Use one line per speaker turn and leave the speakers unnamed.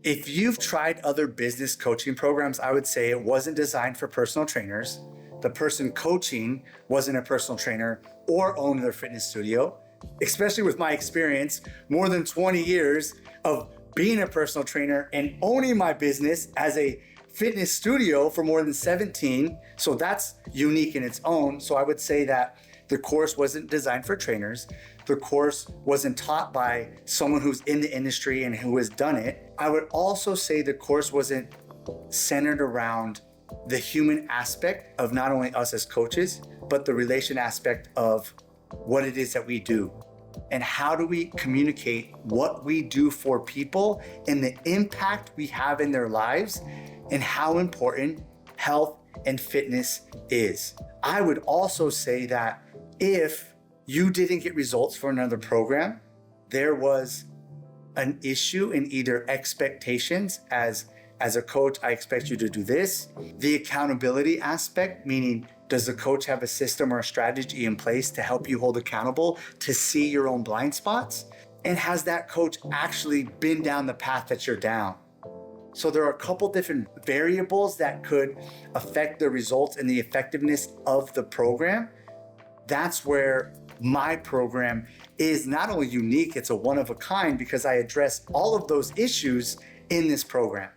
If you've tried other business coaching programs, I would say it wasn't designed for personal trainers. The person coaching wasn't a personal trainer or owned their fitness studio. Especially with my experience, more than 20 years of being a personal trainer and owning my business as a fitness studio for more than 17. So that's unique in its own. So I would say that the course wasn't designed for trainers. The course wasn't taught by someone who's in the industry and who has done it. I would also say the course wasn't centered around the human aspect of not only us as coaches, but the relation aspect of what it is that we do and how do we communicate what we do for people and the impact we have in their lives and how important health and fitness is. I would also say that if you didn't get results for another program, there was an issue in either expectations as a coach, I expect you to do this. The accountability aspect, meaning does the coach have a system or a strategy in place to help you hold accountable to see your own blind spots? And has that coach actually been down the path that you're down? So there are a couple different variables that could affect the results and the effectiveness of the program. That's where my program is not only unique, it's a one of a kind because I address all of those issues in this program.